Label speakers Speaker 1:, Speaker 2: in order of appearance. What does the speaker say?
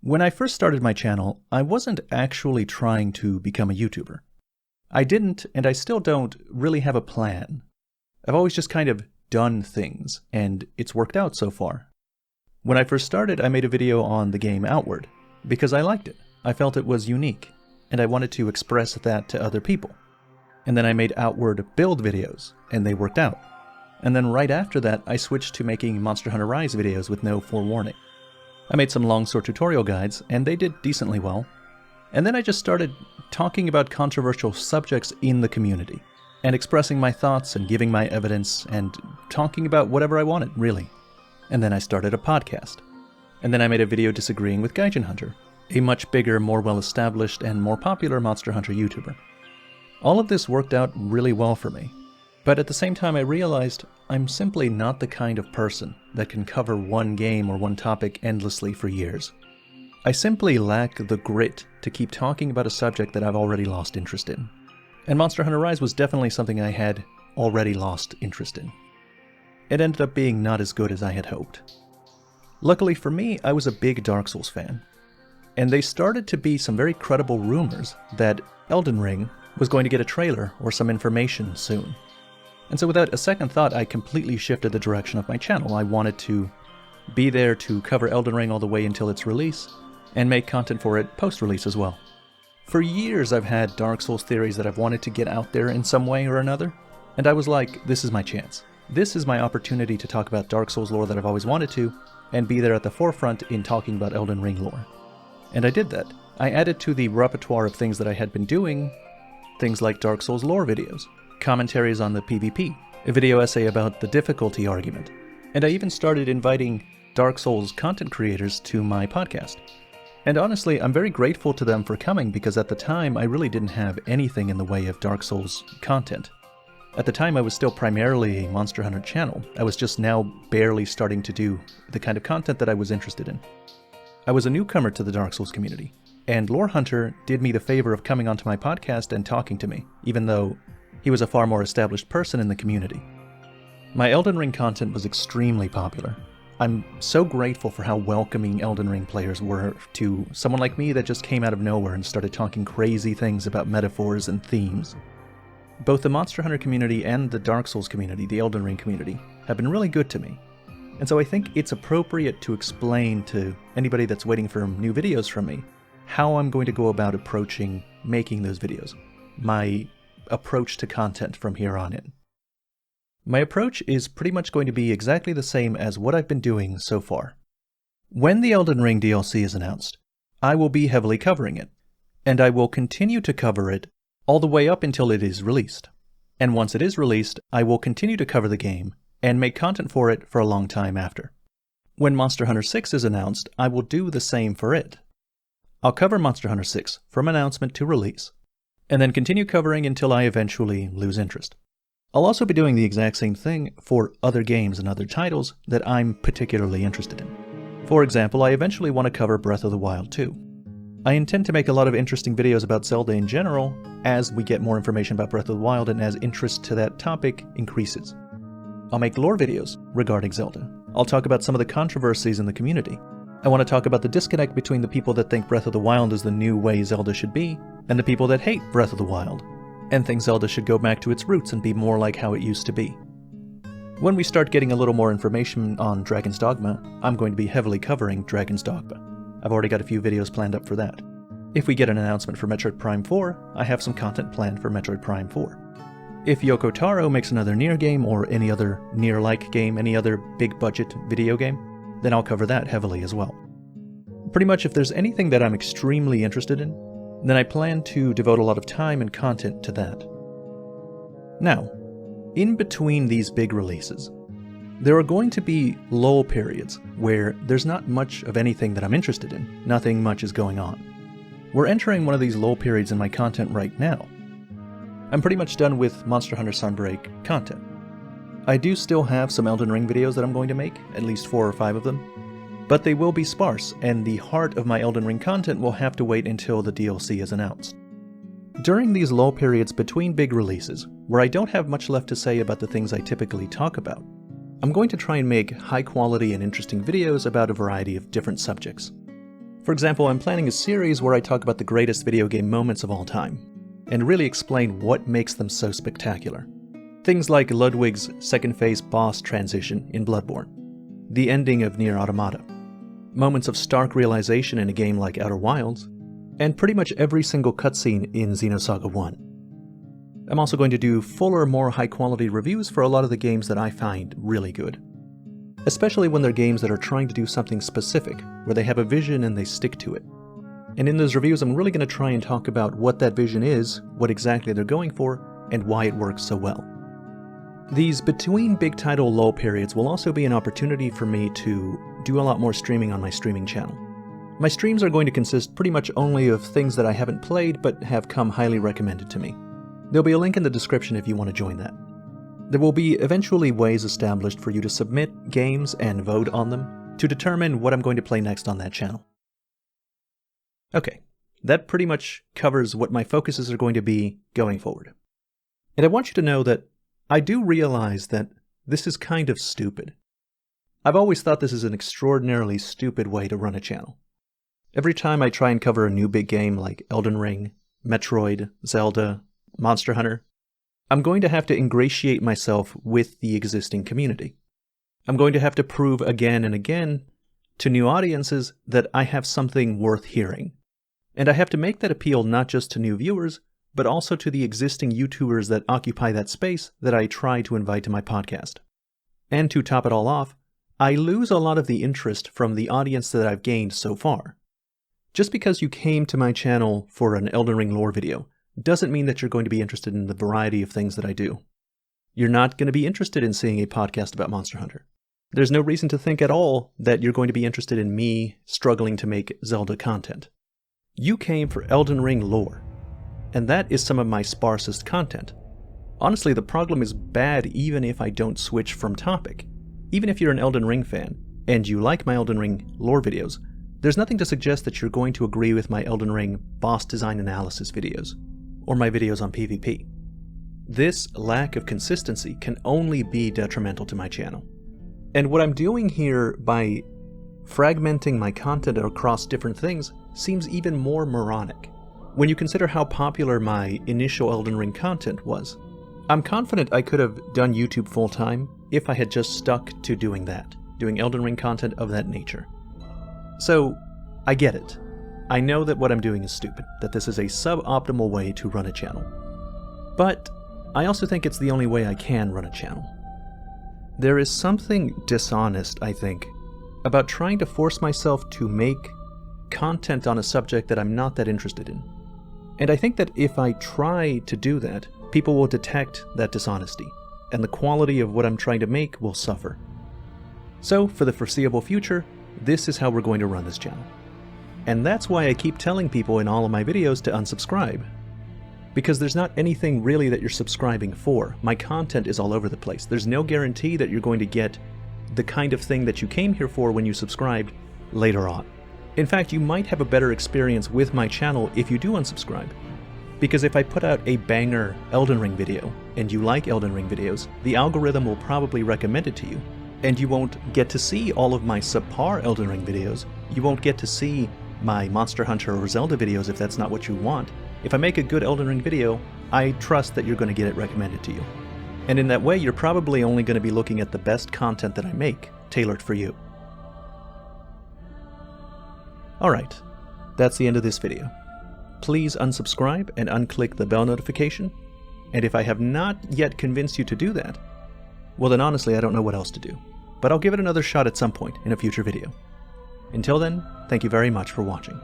Speaker 1: When I first started my channel, I wasn't actually trying to become a YouTuber. I didn't, and I still don't, really have a plan. I've always just kind of done things, and it's worked out so far. When I first started, I made a video on the game Outward, because I liked it. I felt it was unique, and I wanted to express that to other people. And then I made Outward build videos, and they worked out. And then right after that, I switched to making Monster Hunter Rise videos with no forewarning. I made some long sword tutorial guides, and they did decently well. And then I just started talking about controversial subjects in the community, and expressing my thoughts and giving my evidence, and talking about whatever I wanted, really. And then I started a podcast. And then I made a video disagreeing with Gaijin Hunter, a much bigger, more well-established, and more popular Monster Hunter YouTuber. All of this worked out really well for me. But at the same time I realized I'm simply not the kind of person that can cover one game or one topic endlessly for years. I simply lack the grit to keep talking about a subject that I've already lost interest in. And Monster Hunter Rise was definitely something I had already lost interest in. It ended up being not as good as I had hoped. Luckily for me, I was a big Dark Souls fan. And they started to be some very credible rumors that Elden Ring was going to get a trailer or some information soon. And so without a second thought, I completely shifted the direction of my channel. I wanted to be there to cover Elden Ring all the way until its release, and make content for it post-release as well. For years I've had Dark Souls theories that I've wanted to get out there in some way or another, and I was like, this is my chance. This is my opportunity to talk about Dark Souls lore that I've always wanted to, and be there at the forefront in talking about Elden Ring lore. And I did that. I added to the repertoire of things that I had been doing, things like Dark Souls lore videos, commentaries on the PvP, a video essay about the difficulty argument, and I even started inviting Dark Souls content creators to my podcast. And honestly, I'm very grateful to them for coming because at the time I really didn't have anything in the way of Dark Souls content. At the time I was still primarily a Monster Hunter channel. I was just now barely starting to do the kind of content that I was interested in. I was a newcomer to the Dark Souls community, and Lore Hunter did me the favor of coming onto my podcast and talking to me, even though he was a far more established person in the community. My Elden Ring content was extremely popular. I'm so grateful for how welcoming Elden Ring players were to someone like me that just came out of nowhere and started talking crazy things about metaphors and themes. Both the Monster Hunter community and the Dark Souls community, the Elden Ring community, have been really good to me. And so I think it's appropriate to explain to anybody that's waiting for new videos from me how I'm going to go about approaching making those videos. My approach to content from here on in. My approach is pretty much going to be exactly the same as what I've been doing so far. When the Elden Ring DLC is announced, I will be heavily covering it, and I will continue to cover it all the way up until it is released. And once it is released, I will continue to cover the game and make content for it for a long time after. When Monster Hunter 6 is announced, I will do the same for it. I'll cover Monster Hunter 6 from announcement to release, and then continue covering until I eventually lose interest. I'll also be doing the exact same thing for other games and other titles that I'm particularly interested in. For example, I eventually want to cover Breath of the Wild 2. I intend to make a lot of interesting videos about Zelda in general as we get more information about Breath of the Wild and as interest to that topic increases. I'll make lore videos regarding Zelda. I'll talk about some of the controversies in the community. I want to talk about the disconnect between the people that think Breath of the Wild is the new way Zelda should be, and the people that hate Breath of the Wild, and think Zelda should go back to its roots and be more like how it used to be. When we start getting a little more information on Dragon's Dogma, I'm going to be heavily covering Dragon's Dogma. I've already got a few videos planned up for that. If we get an announcement for Metroid Prime 4, I have some content planned for Metroid Prime 4. If Yoko Taro makes another Nier game or any other Nier-like game, any other big-budget video game, then I'll cover that heavily as well. Pretty much if there's anything that I'm extremely interested in, then I plan to devote a lot of time and content to that. Now, in between these big releases, there are going to be lull periods where there's not much of anything that I'm interested in, nothing much is going on. We're entering one of these lull periods in my content right now. I'm pretty much done with Monster Hunter Sunbreak content. I do still have some Elden Ring videos that I'm going to make, at least 4 or 5 of them, but they will be sparse, and the heart of my Elden Ring content will have to wait until the DLC is announced. During these lull periods between big releases, where I don't have much left to say about the things I typically talk about, I'm going to try and make high quality and interesting videos about a variety of different subjects. For example, I'm planning a series where I talk about the greatest video game moments of all time, and really explain what makes them so spectacular. Things like Ludwig's second phase boss transition in Bloodborne, the ending of Nier Automata, moments of stark realization in a game like Outer Wilds, and pretty much every single cutscene in Xenosaga 1. I'm also going to do fuller, more high-quality reviews for a lot of the games that I find really good. Especially when they're games that are trying to do something specific, where they have a vision and they stick to it. And in those reviews, I'm really going to try and talk about what that vision is, what exactly they're going for, and why it works so well. These between big title lull periods will also be an opportunity for me to do a lot more streaming on my streaming channel. My streams are going to consist pretty much only of things that I haven't played but have come highly recommended to me. There'll be a link in the description if you want to join that. There will be eventually ways established for you to submit games and vote on them to determine what I'm going to play next on that channel. Okay, that pretty much covers what my focuses are going to be going forward. And I want you to know that I do realize that this is kind of stupid. I've always thought this is an extraordinarily stupid way to run a channel. Every time I try and cover a new big game like Elden Ring, Metroid, Zelda, Monster Hunter, I'm going to have to ingratiate myself with the existing community. I'm going to have to prove again and again to new audiences that I have something worth hearing. And I have to make that appeal not just to new viewers, but also to the existing YouTubers that occupy that space that I try to invite to my podcast. And to top it all off, I lose a lot of the interest from the audience that I've gained so far. Just because you came to my channel for an Elden Ring lore video doesn't mean that you're going to be interested in the variety of things that I do. You're not going to be interested in seeing a podcast about Monster Hunter. There's no reason to think at all that you're going to be interested in me struggling to make Zelda content. You came for Elden Ring lore, and that is some of my sparsest content. Honestly, the problem is bad even if I don't switch from topic. Even if you're an Elden Ring fan, and you like my Elden Ring lore videos, there's nothing to suggest that you're going to agree with my Elden Ring boss design analysis videos, or my videos on PvP. This lack of consistency can only be detrimental to my channel. And what I'm doing here by fragmenting my content across different things seems even more moronic when you consider how popular my initial Elden Ring content was. I'm confident I could have done YouTube full-time if I had just stuck to doing that, doing Elden Ring content of that nature. So, I get it. I know that what I'm doing is stupid, that this is a suboptimal way to run a channel. But I also think it's the only way I can run a channel. There is something dishonest, I think, about trying to force myself to make content on a subject that I'm not that interested in. And I think that if I try to do that, people will detect that dishonesty, and the quality of what I'm trying to make will suffer. So, for the foreseeable future, this is how we're going to run this channel. And that's why I keep telling people in all of my videos to unsubscribe. Because there's not anything really that you're subscribing for. My content is all over the place. There's no guarantee that you're going to get the kind of thing that you came here for when you subscribed later on. In fact, you might have a better experience with my channel if you do unsubscribe. Because if I put out a banger Elden Ring video, and you like Elden Ring videos, the algorithm will probably recommend it to you. And you won't get to see all of my subpar Elden Ring videos. You won't get to see my Monster Hunter or Zelda videos if that's not what you want. If I make a good Elden Ring video, I trust that you're going to get it recommended to you. And in that way, you're probably only going to be looking at the best content that I make, tailored for you. Alright, that's the end of this video. Please unsubscribe and unclick the bell notification. And if I have not yet convinced you to do that, well then honestly I don't know what else to do. But I'll give it another shot at some point in a future video. Until then, thank you very much for watching.